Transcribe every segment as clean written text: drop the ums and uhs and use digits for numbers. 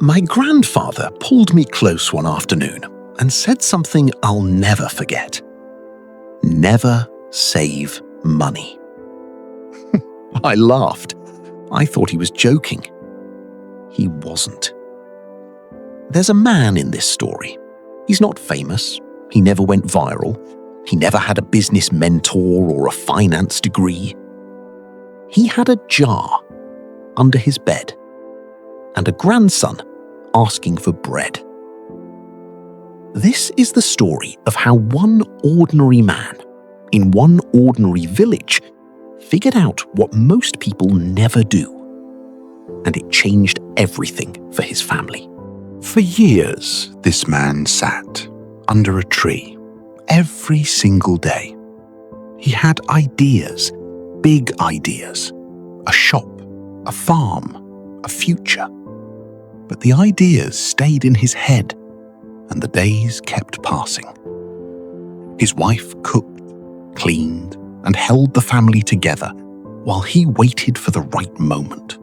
My grandfather pulled me close one afternoon and said something I'll never forget. Never save money. I laughed. I thought he was joking. He wasn't. There's a man in this story. He's not famous. He never went viral. He never had a business mentor or a finance degree. He had a jar under his bed and a grandson asking for bread. This is the story of how one ordinary man in one ordinary village figured out what most people never do. And it changed everything for his family. For years, this man sat under a tree every single day. He had ideas, big ideas, a shop, a farm, a future. But the ideas stayed in his head, and the days kept passing. His wife cooked, cleaned, and held the family together while he waited for the right moment.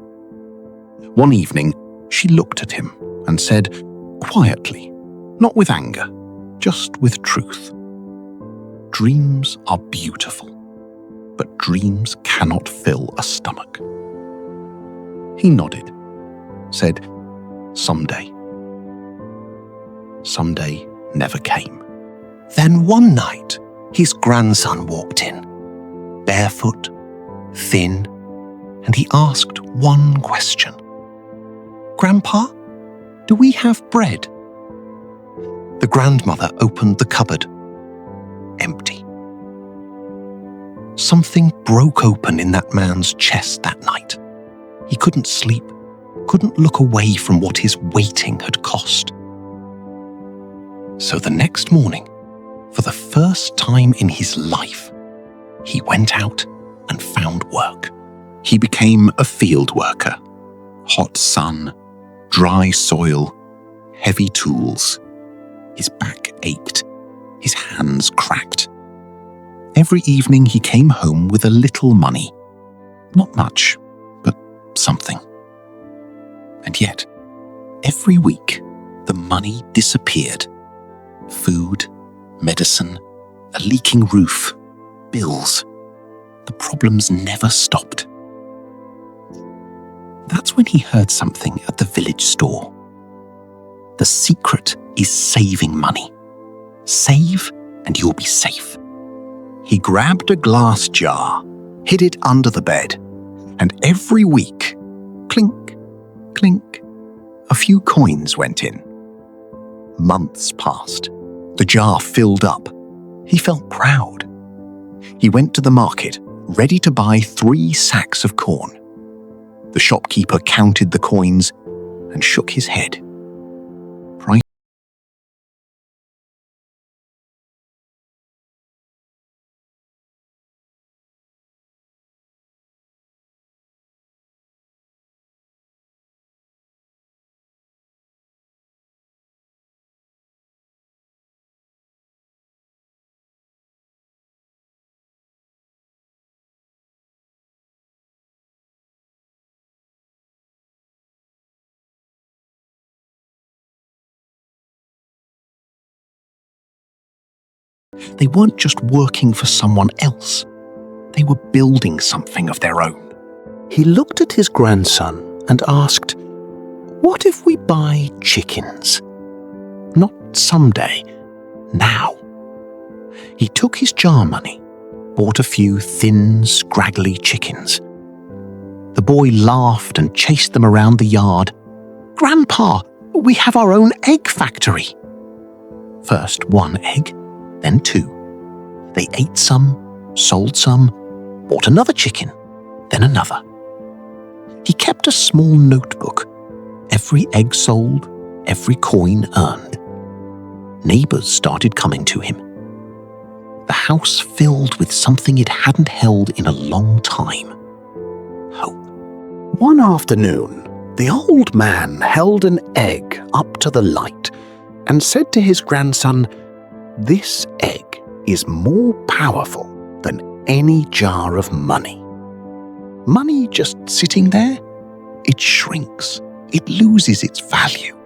One evening, she looked at him and said, quietly, not with anger, just with truth, "Dreams are beautiful, but dreams cannot fill a stomach." He nodded, said, "Someday." Someday never came. Then one night, his grandson walked in, barefoot, thin, and he asked one question. "Grandpa, do we have bread?" The grandmother opened the cupboard. Empty. Something broke open in that man's chest that night. He couldn't sleep, couldn't look away from what his waiting had cost. So the next morning, for the first time in his life, he went out and found work. He became a field worker. Hot sun, dry soil, heavy tools. His back ached, his hands cracked. Every evening he came home with a little money. Not much, but something. And yet, every week, the money disappeared. Food, medicine, a leaking roof, bills. The problems never stopped. That's when he heard something at the village store. The secret is saving money. Save and you'll be safe. He grabbed a glass jar, hid it under the bed, and every week, clink, clink, a few coins went in. Months passed. The jar filled up. He felt proud. He went to the market, ready to buy 3 sacks of corn. The shopkeeper counted the coins and shook his head. They weren't just working for someone else. They were building something of their own. He looked at his grandson and asked, "What if we buy chickens? Not someday, now." He took his jar money, bought a few thin, scraggly chickens. The boy laughed and chased them around the yard. "Grandpa, we have our own egg factory." First 1 egg, then 2. They ate some, sold some, bought another chicken, then another. He kept a small notebook. Every egg sold, every coin earned. Neighbors started coming to him. The house filled with something it hadn't held in a long time. Hope. One afternoon, the old man held an egg up to the light and said to his grandson, "This egg is more powerful than any jar of money. Money just sitting there, it shrinks, it loses its value.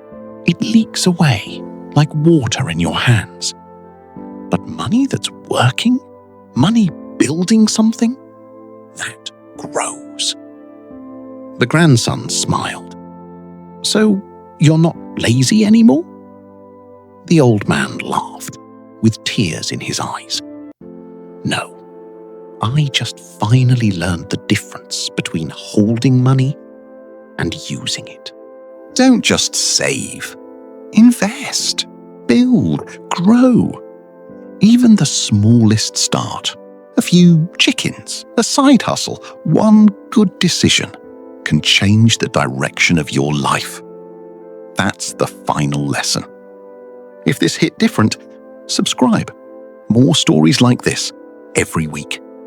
It leaks away like water in your hands. But money that's working, money building something, that grows. The grandson smiled. So you're not lazy anymore? The old man laughed, with tears in his eyes. No, I just finally learned the difference between holding money and using it. Don't just save. Invest, build, grow. Even the smallest start, a few chickens, a side hustle, one good decision can change the direction of your life. That's the final lesson. If this hit different, subscribe. More stories like this every week.